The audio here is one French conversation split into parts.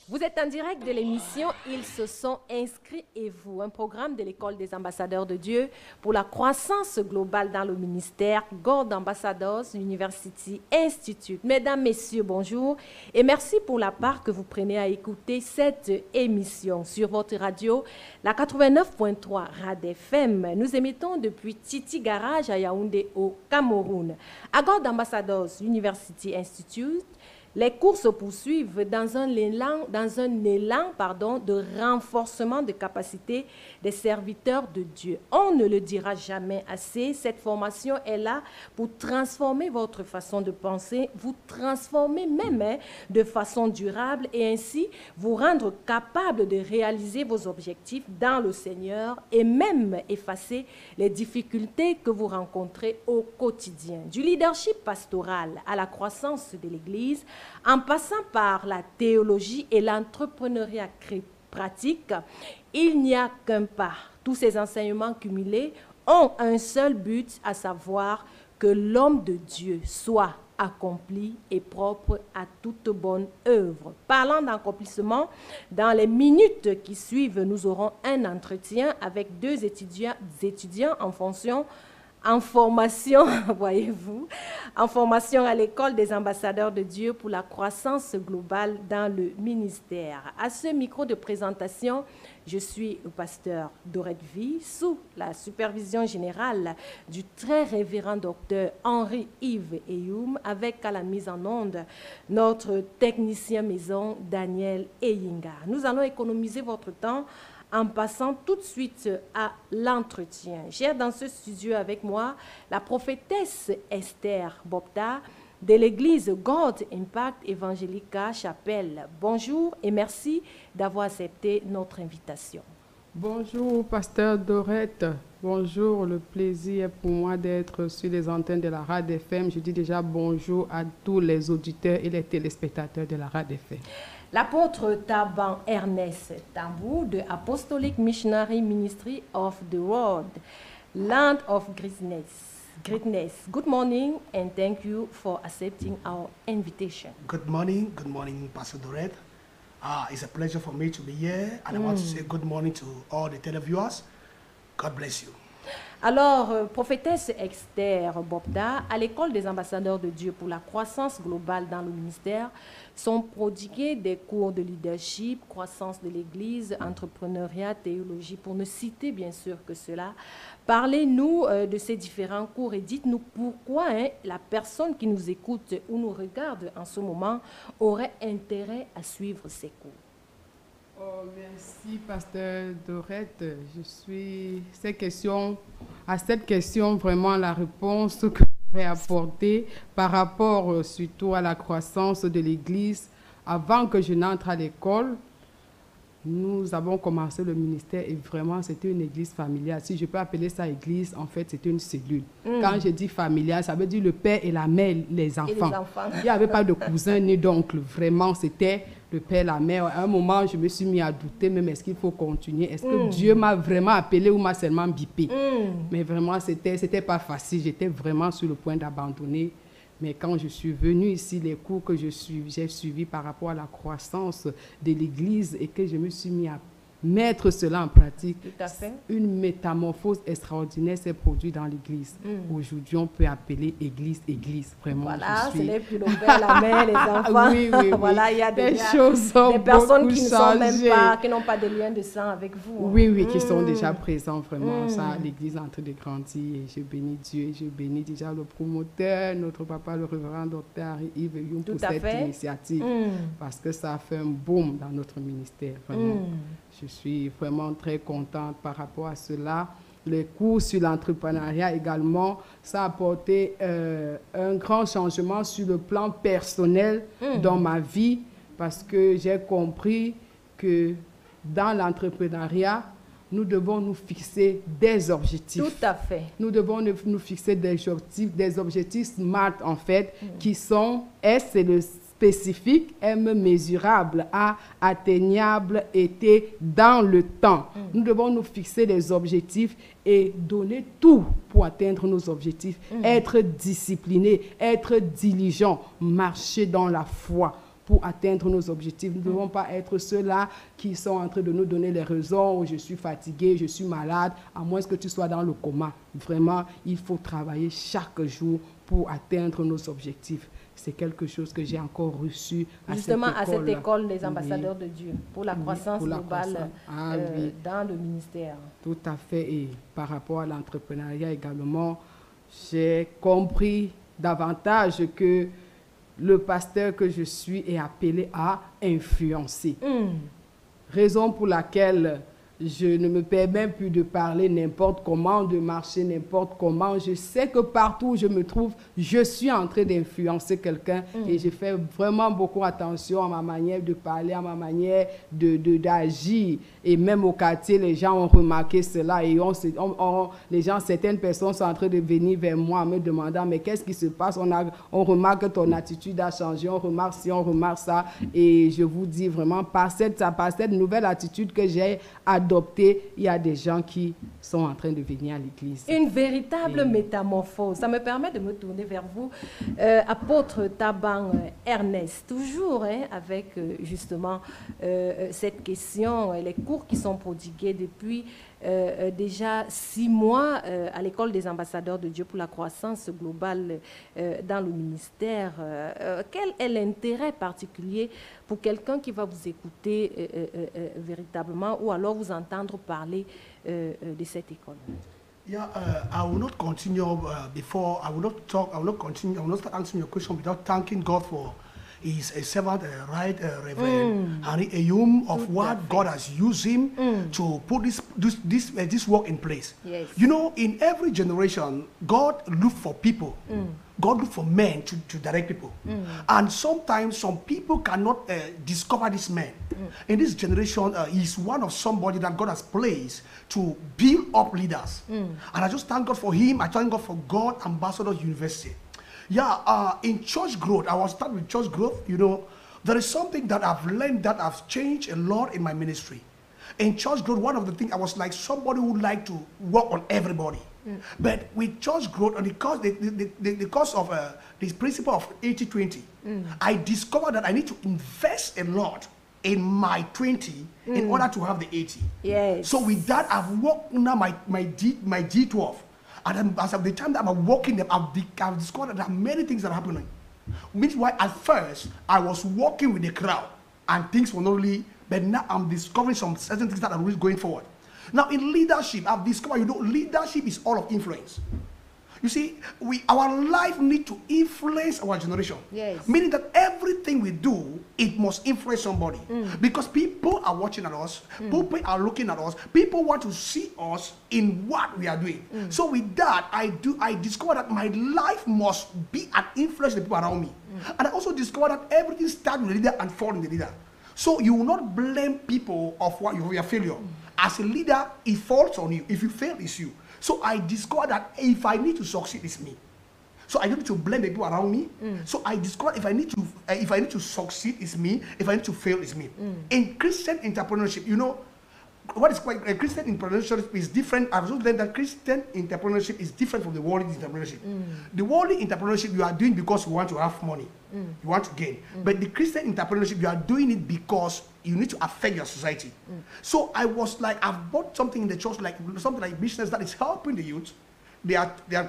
Vous êtes en direct de l'émission Ils se sont inscrits et vous, un programme de l'École des ambassadeurs de Dieu pour la croissance globale dans le ministère God Ambassadors University Institute. Mesdames, Messieurs, bonjour et merci pour la part que vous prenez à écouter cette émission sur votre radio, la 89.3 Rad FM. Nous émettons depuis Titi Garage à Yaoundé au Cameroun. À God Ambassadors University Institute, les cours se poursuivent dans un élan de renforcement de capacité des serviteurs de Dieu. On ne le dira jamais assez, cette formation est là pour transformer votre façon de penser, vous transformer même de façon durable et ainsi vous rendre capable de réaliser vos objectifs dans le Seigneur et même effacer les difficultés que vous rencontrez au quotidien. Du leadership pastoral à la croissance de l'Église, en passant par la théologie et l'entrepreneuriat pratique, il n'y a qu'un pas. Tous ces enseignements cumulés ont un seul but, à savoir que l'homme de Dieu soit accompli et propre à toute bonne œuvre. Parlant d'accomplissement, dans les minutes qui suivent, nous aurons un entretien avec deux étudiants en formation, voyez-vous, en formation à l'École des ambassadeurs de Dieu pour la croissance globale dans le ministère. À ce micro de présentation, je suis le pasteur Dorette Vie, sous la supervision générale du très révérend docteur Henri-Yves Eyoum, avec à la mise en onde notre technicien maison Daniel Eyinga. Nous allons économiser votre temps en passant tout de suite à l'entretien. J'ai dans ce studio avec moi la prophétesse Esther Bopta de l'église God Impact Evangelica Chapelle. Bonjour et merci d'avoir accepté notre invitation. Bonjour, pasteur Dorette. Bonjour, le plaisir pour moi d'être sur les antennes de la Rad FM. Je dis déjà bonjour à tous les auditeurs et les téléspectateurs de la Rad FM. L'apôtre Taban Ernest Tambou de Apostolic Missionary Ministry of the World, Land of Greatness. Good morning and thank you for accepting our invitation. Good morning, Pastor Dorette. It's a pleasure for me to be here and I want to say good morning to all the televiewers. God bless you. Alors, prophétesse Esther Bopta, à l'École des ambassadeurs de Dieu pour la croissance globale dans le ministère, sont prodigués des cours de leadership, croissance de l'Église, entrepreneuriat, théologie, pour ne citer bien sûr que cela. Parlez-nous de ces différents cours et dites-nous pourquoi la personne qui nous écoute ou nous regarde en ce moment aurait intérêt à suivre ces cours. Oh, merci, pasteur Dorette. À cette question, vraiment la réponse que je vais apporter par rapport surtout à la croissance de l'Église. Avant que je n'entre à l'école, nous avons commencé le ministère et vraiment c'était une église familiale. Si je peux appeler ça église, en fait c'était une cellule. Quand je dis familiale, ça veut dire le père et la mère, les enfants. Il n'y avait pas de cousins ni d'oncles. Vraiment c'était le père, la mère. À un moment, je me suis mis à douter, même est-ce qu'il faut continuer? Est-ce que Dieu m'a vraiment appelé ou m'a seulement bipé? Mais vraiment, c'était pas facile. J'étais vraiment sur le point d'abandonner. Mais quand je suis venue ici, les cours que j'ai suivis par rapport à la croissance de l'Église et que je me suis mis à mettre cela en pratique, une métamorphose extraordinaire s'est produite dans l'Église. Aujourd'hui, on peut appeler Église. Vraiment, voilà, ce n'est plus le père, la mère, les enfants. Oui. Voilà, il y a des personnes qui ne sont même pas, qui n'ont pas de lien de sang avec vous. Oui, qui sont déjà présents, vraiment. Ça, l'Église est en train de grandir et je bénis Dieu et je bénis déjà le promoteur, notre papa, le révérend docteur Yves Youm, pour cette initiative. Parce que ça a fait un boom dans notre ministère, vraiment. Je suis vraiment très contente par rapport à cela. Les cours sur l'entrepreneuriat également, ça a apporté un grand changement sur le plan personnel dans ma vie parce que j'ai compris que dans l'entrepreneuriat, nous devons nous fixer des objectifs. Tout à fait. Nous devons nous fixer des objectifs SMART en fait, qui sont S, c'est le spécifique, M mesurable, A atteignable, et T dans le temps. Nous devons nous fixer des objectifs et donner tout pour atteindre nos objectifs. Être discipliné, être diligent, marcher dans la foi, pour atteindre nos objectifs. Nous ne devons pas être ceux-là qui sont en train de nous donner les raisons où je suis fatigué, je suis malade, à moins que tu sois dans le coma. Vraiment, il faut travailler chaque jour pour atteindre nos objectifs. C'est quelque chose que j'ai encore reçu justement à cette école des ambassadeurs de Dieu pour la croissance globale dans le ministère. Tout à fait. Et par rapport à l'entrepreneuriat également, j'ai compris davantage que le pasteur que je suis est appelé à influencer. Raison pour laquelle je ne me permets plus de parler n'importe comment, de marcher n'importe comment. Je sais que partout où je me trouve, je suis en train d'influencer quelqu'un et je fais vraiment beaucoup attention à ma manière de parler, à ma manière d'agir. Et même au quartier, les gens ont remarqué cela et certaines personnes sont en train de venir vers moi en me demandant mais qu'est-ce qui se passe? On remarque que ton attitude a changé, on remarque ci, on remarque ça. Et je vous dis vraiment, par cette nouvelle attitude que j'ai adoptée, il y a des gens qui sont en train de venir à l'église. Une véritable métamorphose. Ça me permet de me tourner vers vous, apôtre Taban Ernest, toujours avec justement cette question, les cours qui sont prodigués depuis déjà 6 mois à l'école des ambassadeurs de Dieu pour la croissance globale dans le ministère. Quel est l'intérêt particulier pour quelqu'un qui va vous écouter véritablement ou alors vous entendre parler de cette école? Yeah, I will not continue before. I will not talk. I will not continue. I will not start answering your question without thanking God for His servant, Reverend Henry Eyum, of what God has used him to put this work in place. Yes. You know, in every generation, God looks for people. God looks for men to direct people. And sometimes some people cannot discover this man. In this generation, he's one of somebody that God has placed to build up leaders. And I just thank God for him. I thank God for God Ambassadors University. Yeah, in church growth, I will start with church growth. You know, there is something that I've learned that has changed a lot in my ministry. In church growth, one of the things I was like somebody who would like to work on everybody. But with church growth, and the cause of this principle of 80-20, I discovered that I need to invest a lot in my 20 in order to have the 80. Yes. So with that, I've worked under my G12. And as of the time that I'm working them, I've discovered that there are many things that are happening. Which why at first I was working with the crowd and things were not really, but now I'm discovering some certain things that are really going forward. Now in leadership, I've discovered, you know, leadership is all of influence. You see, our life needs to influence our generation. Yes. Meaning that everything we do, it must influence somebody. Because people are watching at us, people are looking at us, people want to see us in what we are doing. So with that, I discovered that my life must be an influence on the people around me. And I also discovered that everything starts with the leader and falls in the leader. So you will not blame people of your failure. As a leader, it falls on you. If you fail, it's you. So I discovered that if I need to succeed, it's me. So I don't need to blame the people around me. So I discovered if I need to succeed, it's me. If I need to fail, it's me. In Christian entrepreneurship, you know, what is quite Christian entrepreneurship is different. I've also learned that Christian entrepreneurship is different from the worldly entrepreneurship. The worldly entrepreneurship you are doing because you want to have money, you want to gain. But the Christian entrepreneurship you are doing it because you need to affect your society. So I was like, I've bought something in the church, like something like business that is helping the youth. They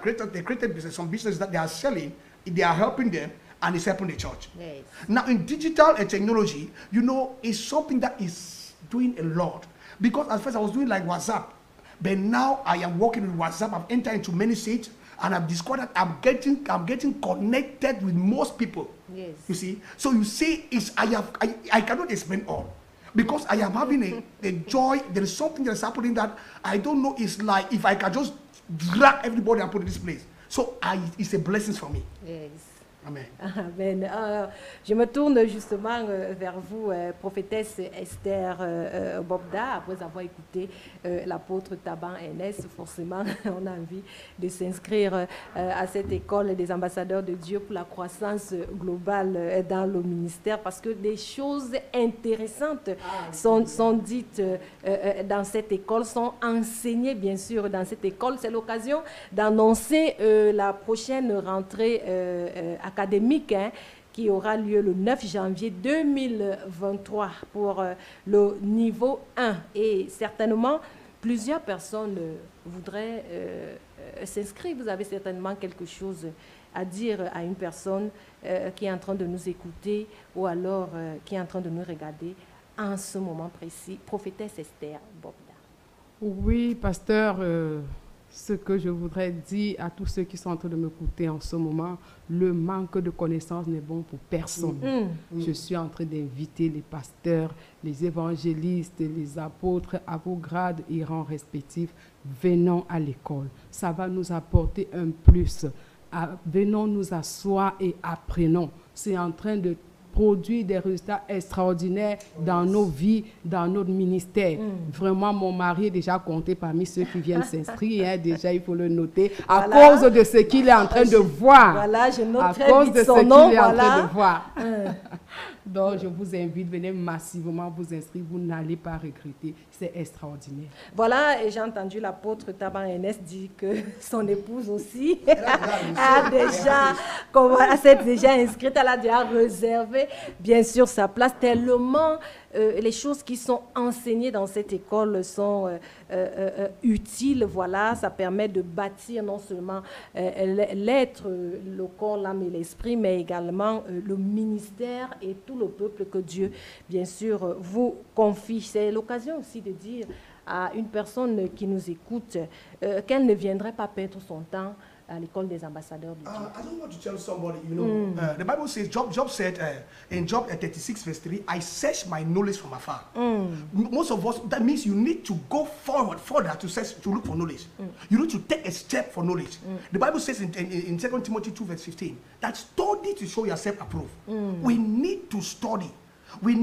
created business, some business that they are selling. They are helping them, and it's helping the church. Yes. Now in digital and technology, you know, it's something that is doing a lot. Because at first I was doing like WhatsApp, but now I am working with WhatsApp. I've entered into many states, and I've discovered that I'm getting connected with most people. Yes. You see, so you see, I cannot explain all, because I am having a joy. There is something that is happening that I don't know. It's like if I can just drag everybody and put in this place. So it's a blessing for me. Yes. Amen. Amen. Je me tourne justement vers vous, prophétesse Esther Bobda, après avoir écouté l'apôtre Taban Ernest. Forcément, on a envie de s'inscrire à cette école des ambassadeurs de Dieu pour la croissance globale dans le ministère, parce que des choses intéressantes sont dites dans cette école, sont enseignées bien sûr dans cette école. C'est l'occasion d'annoncer la prochaine rentrée académique qui aura lieu le 9 janvier 2023 pour le niveau 1. Et certainement, plusieurs personnes voudraient s'inscrire. Vous avez certainement quelque chose à dire à une personne qui est en train de nous écouter ou alors qui est en train de nous regarder en ce moment précis. Prophétesse Esther Bobda. Oui, pasteur, ce que je voudrais dire à tous ceux qui sont en train de m'écouter en ce moment, le manque de connaissances n'est bon pour personne. Je suis en train d'inviter les pasteurs, les évangélistes, les apôtres à vos grades et rangs respectifs. Venons à l'école. Ça va nous apporter un plus. Venons nous asseoir et apprenons. C'est en train de produire des résultats extraordinaires dans nos vies, dans notre ministère. Vraiment, mon mari est déjà compté parmi ceux qui viennent s'inscrire. Hein, déjà, il faut le noter. À cause de ce qu'il est en train de voir. Voilà, je note à très cause vite de son ce nom. qu'il est en Voilà. train de voir. Donc, je vous invite, venez massivement vous inscrire. Vous n'allez pas regretter. C'est extraordinaire. Voilà, et j'ai entendu l'apôtre Taban Ernest dire que son épouse aussi s'est déjà inscrite, elle a déjà réservé, bien sûr, sa place. Tellement les choses qui sont enseignées dans cette école sont utiles. Voilà, ça permet de bâtir non seulement l'être, le corps, l'âme et l'esprit, mais également le ministère et tout le peuple que Dieu, bien sûr, vous confie. C'est l'occasion aussi de dire à une personne qui nous écoute qu'elle ne viendrait pas perdre son temps à l'école des ambassadeurs de Dieu. I don't want to tell somebody, you know, the Bible says, Job said in Job 36 verse 3, I search my knowledge from afar. Most of us, that means you need to go further to look for knowledge. You need to take a step for knowledge. The Bible says in 2 Timothy 2 verse 15, that study to show yourself approved. We need to study. We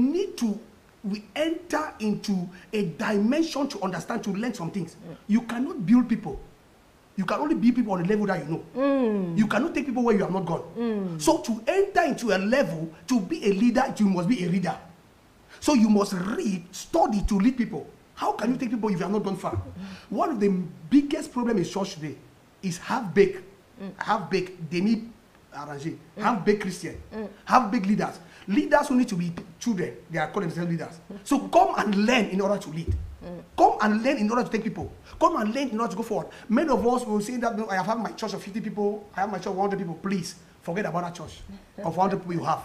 enter into a dimension to understand, to learn some things. You cannot build people. You can only build people on the level that you know. You cannot take people where you have not gone. So to enter into a level, to be a leader, you must be a reader. So you must read, study to lead people. How can you take people if you have not gone far? One of the biggest problems in church today is half-baked. Half-baked, demi arrangé. Half-baked Christian. Half-baked leaders. Leaders who need to be children, they are called themselves leaders. So come and learn in order to lead. Come and learn in order to take people. Come and learn in order to go forward. Many of us will say that, no, I have my church of 50 people, I have my church of 100 people. Please, forget about that church of 100 people you have.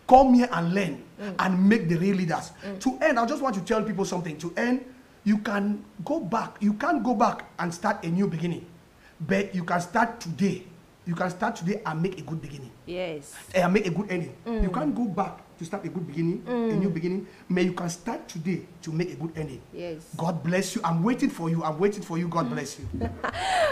Come here and learn and make the real leaders. To end, I just want to tell people something. To end, you can go back. You can't go back and start a new beginning. But you can start today. You can start today and make a good beginning. Yes. And make a good ending. You can't go back to start a good beginning, a new beginning. But you can start today to make a good ending. Yes. God bless you. I'm waiting for you. I'm waiting for you. God bless you.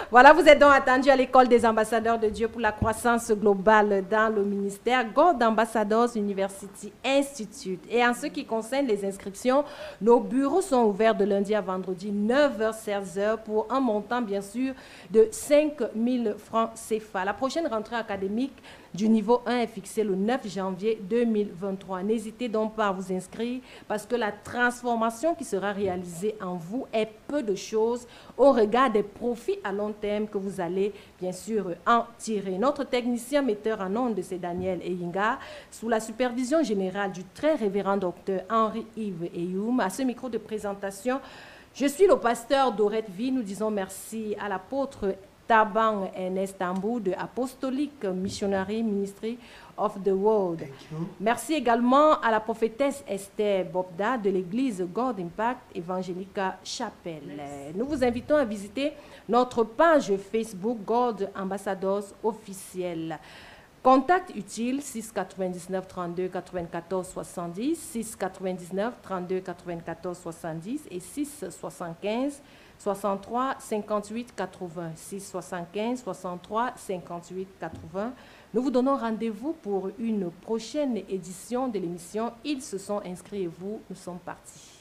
Voilà, vous êtes donc attendus à l'école des ambassadeurs de Dieu pour la croissance globale dans le ministère God Ambassadors University Institute. Et en ce qui concerne les inscriptions, nos bureaux sont ouverts de lundi à vendredi, 9h-16h, pour un montant, bien sûr, de 5 000 francs CFA. La prochaine rentrée académique du niveau 1 est fixée le 9 janvier 2023. N'hésitez donc pas à vous inscrire parce que la transformation qui sera réalisée en vous est peu de choses au regard des profits à long terme que vous allez bien sûr en tirer. Notre technicien metteur en ondes, c'est Daniel Eyinga, sous la supervision générale du très révérend docteur Henri-Yves Eyoum. À ce micro de présentation, je suis le pasteur Dorette Vie. Nous disons merci à l'apôtre Taban Ernest Tambou de Apostolic Missionary Ministry of the World. Merci également à la prophétesse Esther Bobda de l'église God Impact Evangelica Chapelle. Nous vous invitons à visiter notre page Facebook God Ambassadors officiel. Contact utile 699 32 94 70, 699 32 94 70 et 675 63 58 80, 675 63 58 80. Nous vous donnons rendez-vous pour une prochaine édition de l'émission Ils se sont inscrits et vous, nous sommes partis.